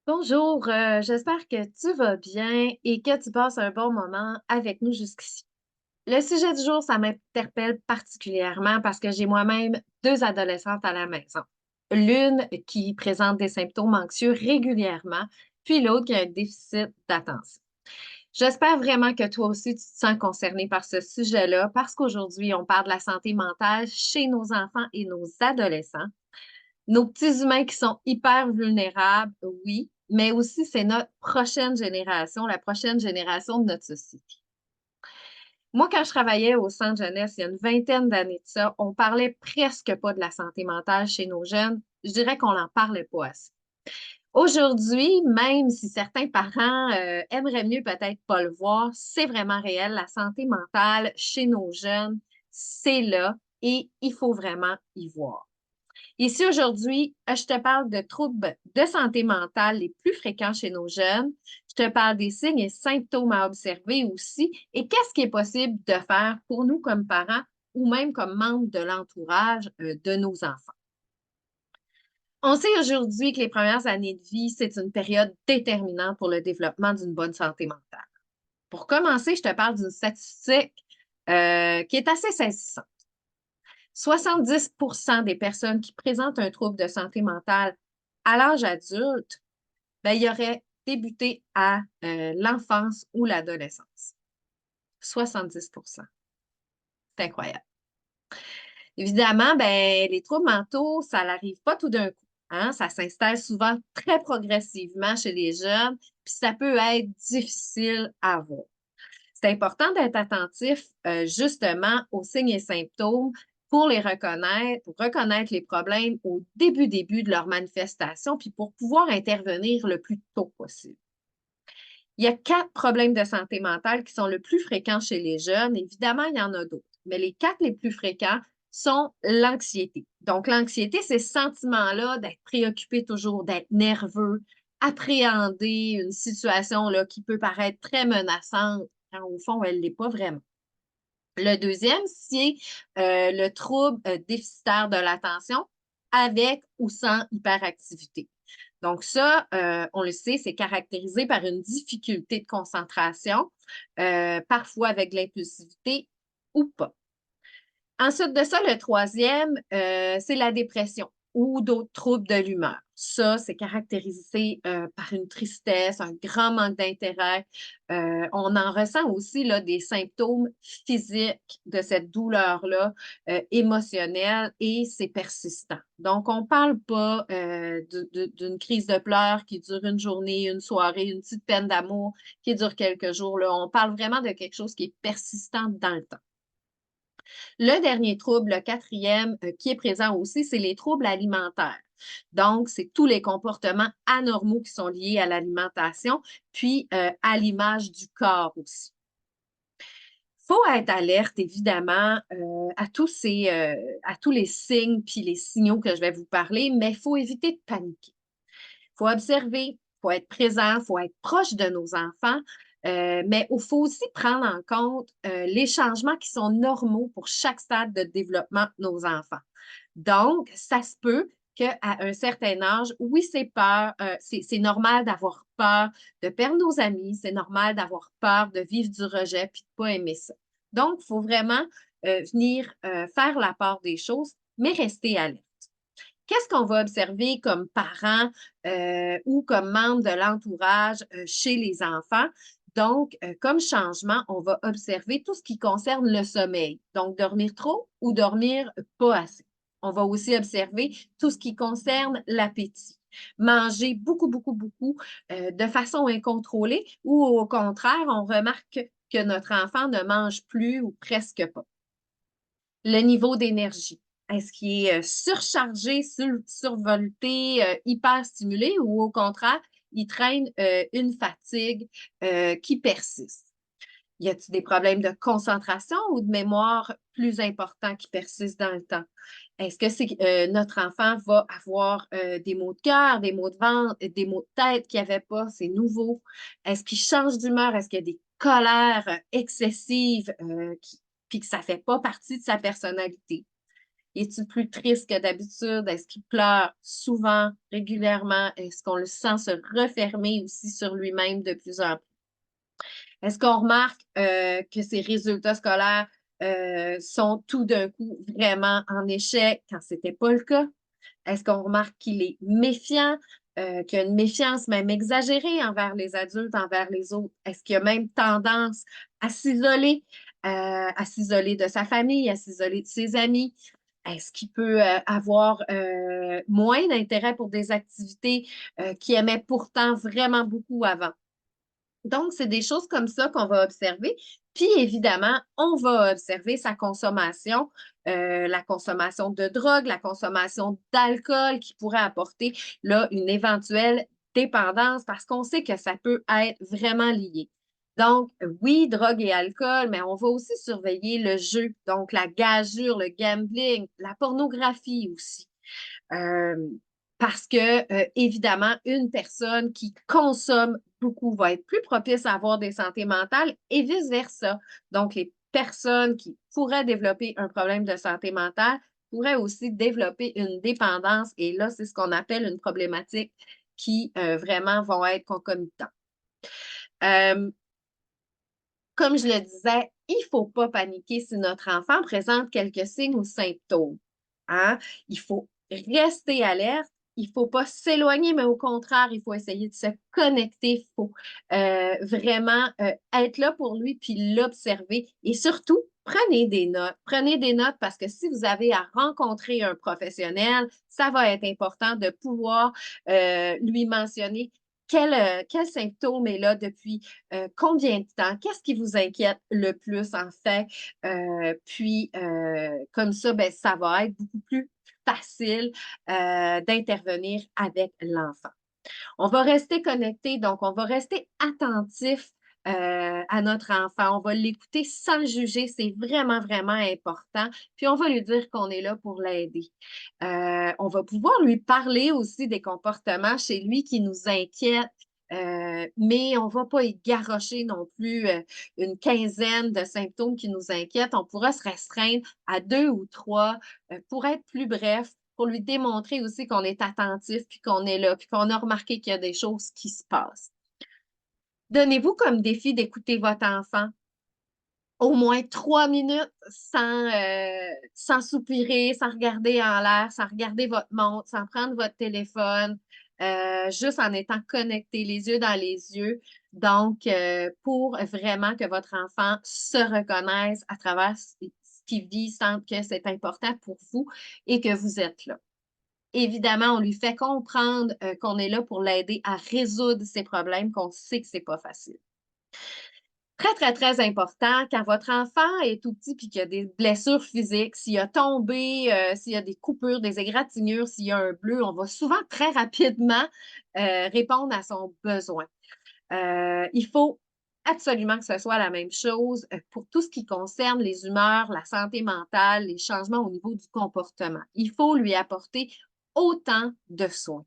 Bonjour, j'espère que tu vas bien et que tu passes un bon moment avec nous jusqu'ici. Le sujet du jour, ça m'interpelle particulièrement parce que j'ai moi-même deux adolescentes à la maison. L'une qui présente des symptômes anxieux régulièrement, puis l'autre qui a un déficit d'attention. J'espère vraiment que toi aussi, tu te sens concerné par ce sujet-là parce qu'aujourd'hui, on parle de la santé mentale chez nos enfants et nos adolescents. Nos petits humains qui sont hyper vulnérables, oui, mais aussi c'est notre prochaine génération, la prochaine génération de notre société. Moi, quand je travaillais au centre jeunesse il y a une vingtaine d'années de ça, on parlait presque pas de la santé mentale chez nos jeunes. Je dirais qu'on n'en parlait pas assez. Aujourd'hui, même si certains parents aimeraient mieux peut-être pas le voir, c'est vraiment réel. La santé mentale chez nos jeunes, c'est là et il faut vraiment y voir. Ici, aujourd'hui, je te parle de troubles de santé mentale les plus fréquents chez nos jeunes. Je te parle des signes et symptômes à observer aussi et qu'est-ce qui est possible de faire pour nous comme parents ou même comme membres de l'entourage de nos enfants. On sait aujourd'hui que les premières années de vie, c'est une période déterminante pour le développement d'une bonne santé mentale. Pour commencer, je te parle d'une statistique qui est assez saisissante. 70% des personnes qui présentent un trouble de santé mentale à l'âge adulte, ben, il y aurait débuté à l'enfance ou l'adolescence. 70%. C'est incroyable. Évidemment, ben, les troubles mentaux, ça n'arrive pas tout d'un coup. Hein? Ça s'installe souvent très progressivement chez les jeunes, puis ça peut être difficile à voir. C'est important d'être attentif justement aux signes et symptômes pour les reconnaître, pour reconnaître les problèmes au début de leur manifestation, puis pour pouvoir intervenir le plus tôt possible. Il y a 4 problèmes de santé mentale qui sont le plus fréquents chez les jeunes. Évidemment, il y en a d'autres, mais les 4 les plus fréquents sont l'anxiété. Donc, l'anxiété, c'est ce sentiment-là d'être préoccupé toujours, d'être nerveux, appréhender une situation là, qui peut paraître très menaçante, quand au fond, elle ne l'est pas vraiment. Le deuxième, c'est le trouble déficitaire de l'attention avec ou sans hyperactivité. Donc ça, on le sait, c'est caractérisé par une difficulté de concentration, parfois avec de l'impulsivité ou pas. Ensuite de ça, le troisième, c'est la dépression ou d'autres troubles de l'humeur. Ça, c'est caractérisé par une tristesse, un grand manque d'intérêt. On en ressent aussi là, des symptômes physiques de cette douleur-là, émotionnelle, et c'est persistant. Donc, on ne parle pas d'une crise de pleurs qui dure une journée, une soirée, une petite peine d'amour qui dure quelques jours. Là. On parle vraiment de quelque chose qui est persistant dans le temps. Le dernier trouble, le quatrième, qui est présent aussi, c'est les troubles alimentaires. Donc, c'est tous les comportements anormaux qui sont liés à l'alimentation, puis à l'image du corps aussi. Il faut être alerte, évidemment, à tous les signes puis les signaux que je vais vous parler, mais il faut éviter de paniquer. Il faut observer, il faut être présent, il faut être proche de nos enfants, mais il faut aussi prendre en compte les changements qui sont normaux pour chaque stade de développement de nos enfants. Donc, ça se peut qu'à un certain âge, oui, c'est normal d'avoir peur de perdre nos amis, c'est normal d'avoir peur de vivre du rejet puis de ne pas aimer ça. Donc, il faut vraiment venir faire la part des choses, mais rester alerte. Qu'est-ce qu'on va observer comme parents ou comme membres de l'entourage chez les enfants? Donc, comme changement, on va observer tout ce qui concerne le sommeil. Donc, dormir trop ou dormir pas assez. On va aussi observer tout ce qui concerne l'appétit. Manger beaucoup, beaucoup, beaucoup de façon incontrôlée ou au contraire, on remarque que notre enfant ne mange plus ou presque pas. Le niveau d'énergie. Est-ce qu'il est surchargé, survolté, hyper stimulé ou au contraire, il traîne une fatigue qui persiste? Y a-t-il des problèmes de concentration ou de mémoire plus importants qui persistent dans le temps? Est-ce que c'est notre enfant va avoir des maux de cœur, des maux de ventre, des maux de tête qu'il n'y avait pas, c'est nouveau? Est-ce qu'il change d'humeur? Est-ce qu'il y a des colères excessives puis que ça ne fait pas partie de sa personnalité? Est-il plus triste que d'habitude? Est-ce qu'il pleure souvent, régulièrement? Est-ce qu'on le sent se refermer aussi sur lui-même de plus en plus? Est-ce qu'on remarque que ses résultats scolaires sont tout d'un coup vraiment en échec quand ce n'était pas le cas? Est-ce qu'on remarque qu'il est méfiant, qu'il y a une méfiance même exagérée envers les adultes, envers les autres? Est-ce qu'il a même tendance à s'isoler de sa famille, à s'isoler de ses amis? Est-ce qu'il peut avoir moins d'intérêt pour des activités qu'il aimait pourtant vraiment beaucoup avant? Donc, c'est des choses comme ça qu'on va observer. Puis, évidemment, on va observer sa consommation, la consommation de drogue, la consommation d'alcool qui pourrait apporter là, une éventuelle dépendance parce qu'on sait que ça peut être vraiment lié. Donc, oui, drogue et alcool, mais on va aussi surveiller le jeu, donc la gageure, le gambling, la pornographie aussi. Euh, Parce que, évidemment, une personne qui consomme beaucoup va être plus propice à avoir des santé mentales et vice-versa. Donc, les personnes qui pourraient développer un problème de santé mentale pourraient aussi développer une dépendance. Et là, c'est ce qu'on appelle une problématique qui vraiment vont être concomitantes. Euh, Comme je le disais, il ne faut pas paniquer si notre enfant présente quelques signes ou symptômes. Hein? Il faut rester alerte. Il ne faut pas s'éloigner, mais au contraire, il faut essayer de se connecter. Il faut vraiment être là pour lui puis l'observer. Et surtout, prenez des notes. Prenez des notes parce que si vous avez à rencontrer un professionnel, ça va être important de pouvoir lui mentionner quel symptôme est là depuis combien de temps, qu'est-ce qui vous inquiète le plus en fait. Comme ça, ben, ça va être beaucoup plus facile d'intervenir avec l'enfant. On va rester connecté, donc on va rester attentif à notre enfant. On va l'écouter sans le juger. C'est vraiment, vraiment important. Puis on va lui dire qu'on est là pour l'aider. On va pouvoir lui parler aussi des comportements chez lui qui nous inquiètent. Mais on ne va pas y garrocher non plus une quinzaine de symptômes qui nous inquiètent. On pourra se restreindre à 2 ou 3 pour être plus bref, pour lui démontrer aussi qu'on est attentif, puis qu'on est là, puis qu'on a remarqué qu'il y a des choses qui se passent. Donnez-vous comme défi d'écouter votre enfant au moins 3 minutes sans soupirer, sans regarder en l'air, sans regarder votre montre, sans prendre votre téléphone, juste en étant connecté les yeux dans les yeux. Donc, pour vraiment que votre enfant se reconnaisse à travers ce qu'il vit, sente que c'est important pour vous et que vous êtes là. Évidemment, on lui fait comprendre qu'on est là pour l'aider à résoudre ses problèmes, qu'on sait que c'est pas facile. Très, très, très important, quand votre enfant est tout petit et qu'il y a des blessures physiques, s'il a tombé, s'il y a des coupures, des égratignures, s'il y a un bleu, on va souvent très rapidement répondre à son besoin. Il faut absolument que ce soit la même chose pour tout ce qui concerne les humeurs, la santé mentale, les changements au niveau du comportement. Il faut lui apporter autant de soins.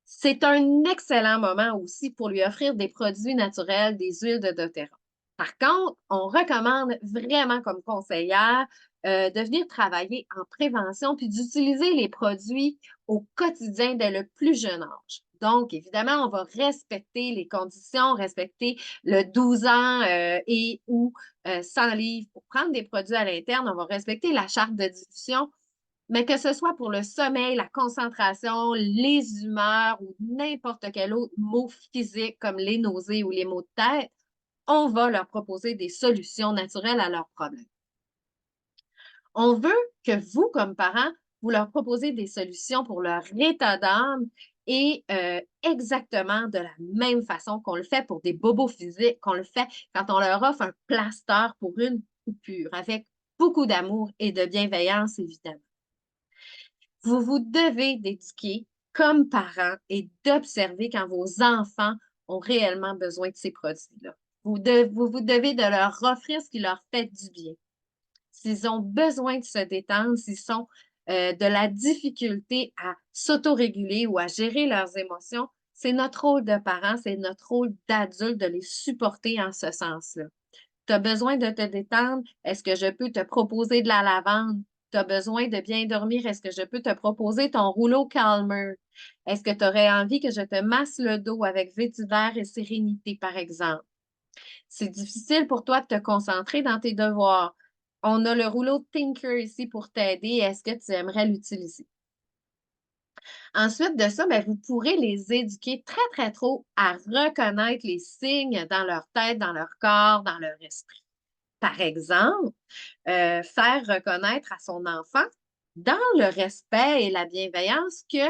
C'est un excellent moment aussi pour lui offrir des produits naturels, des huiles de doTERRA. Par contre, on recommande vraiment comme conseillère de venir travailler en prévention puis d'utiliser les produits au quotidien dès le plus jeune âge. Donc, évidemment, on va respecter les conditions, respecter le 12 ans et ou 100 livres pour prendre des produits à l'interne. On va respecter la charte de diffusion. Mais que ce soit pour le sommeil, la concentration, les humeurs ou n'importe quel autre mot physique comme les nausées ou les maux de tête, on va leur proposer des solutions naturelles à leurs problèmes. On veut que vous, comme parents, vous leur proposez des solutions pour leur état d'âme et exactement de la même façon qu'on le fait pour des bobos physiques, qu'on le fait quand on leur offre un plaster pour une coupure, avec beaucoup d'amour et de bienveillance, évidemment. Vous vous devez d'éduquer comme parents et d'observer quand vos enfants ont réellement besoin de ces produits-là. Vous devez de leur offrir ce qui leur fait du bien. S'ils ont besoin de se détendre, s'ils ont de la difficulté à s'autoréguler ou à gérer leurs émotions, c'est notre rôle de parents, c'est notre rôle d'adulte de les supporter en ce sens-là. Tu as besoin de te détendre, est-ce que je peux te proposer de la lavande? Tu as besoin de bien dormir? Est-ce que je peux te proposer ton rouleau Calmer? Est-ce que tu aurais envie que je te masse le dos avec vétiver et sérénité, par exemple? C'est difficile pour toi de te concentrer dans tes devoirs. On a le rouleau Thinker ici pour t'aider. Est-ce que tu aimerais l'utiliser? Ensuite de ça, ben, vous pourrez les éduquer très, très tôt à reconnaître les signes dans leur tête, dans leur corps, dans leur esprit. Par exemple, faire reconnaître à son enfant, dans le respect et la bienveillance, que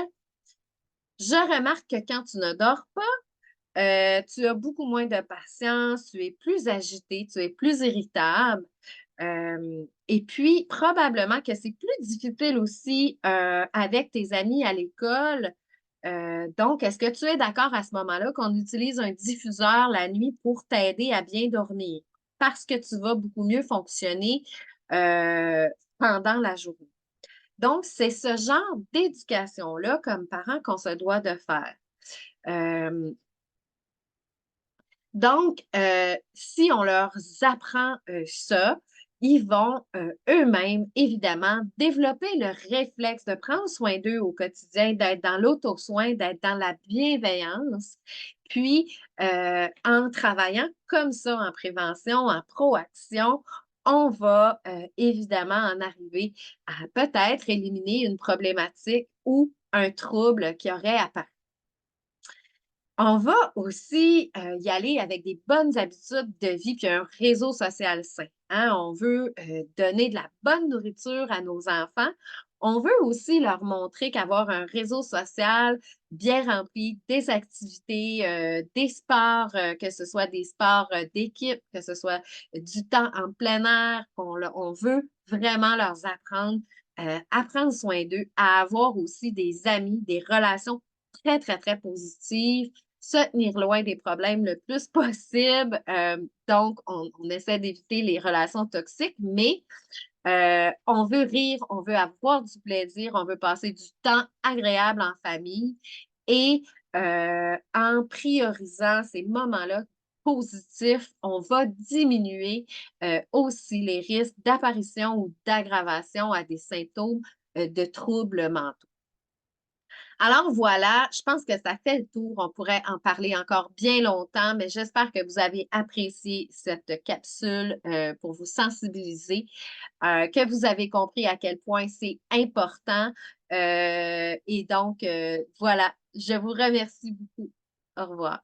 je remarque que quand tu ne dors pas, tu as beaucoup moins de patience, tu es plus agité, tu es plus irritable. Et puis, probablement que c'est plus difficile aussi avec tes amis à l'école. Donc, est-ce que tu es d'accord à ce moment-là qu'on utilise un diffuseur la nuit pour t'aider à bien dormir? Parce que tu vas beaucoup mieux fonctionner euh, pendant la journée. Donc, c'est ce genre d'éducation-là comme parent qu'on se doit de faire. Euh, donc, si on leur apprend ça, ils vont eux-mêmes, évidemment, développer le réflexe de prendre soin d'eux au quotidien, d'être dans l'auto-soin, d'être dans la bienveillance. Puis, en travaillant comme ça en prévention, en proaction, on va évidemment en arriver à peut-être éliminer une problématique ou un trouble qui aurait apparu. On va aussi y aller avec des bonnes habitudes de vie puis un réseau social sain. Hein. On veut donner de la bonne nourriture à nos enfants. On veut aussi leur montrer qu'avoir un réseau social bien rempli, des activités, des sports, que ce soit des sports d'équipe, que ce soit du temps en plein air, on veut vraiment leur apprendre à prendre soin d'eux, à avoir aussi des amis, des relations très, très, très positives, se tenir loin des problèmes le plus possible. Donc, on essaie d'éviter les relations toxiques, mais on veut rire, on veut avoir du plaisir, on veut passer du temps agréable en famille et en priorisant ces moments-là positifs, on va diminuer aussi les risques d'apparition ou d'aggravation à des symptômes de troubles mentaux. Alors voilà, je pense que ça fait le tour. On pourrait en parler encore bien longtemps, mais j'espère que vous avez apprécié cette capsule pour vous sensibiliser, que vous avez compris à quel point c'est important. Et donc, voilà, je vous remercie beaucoup. Au revoir.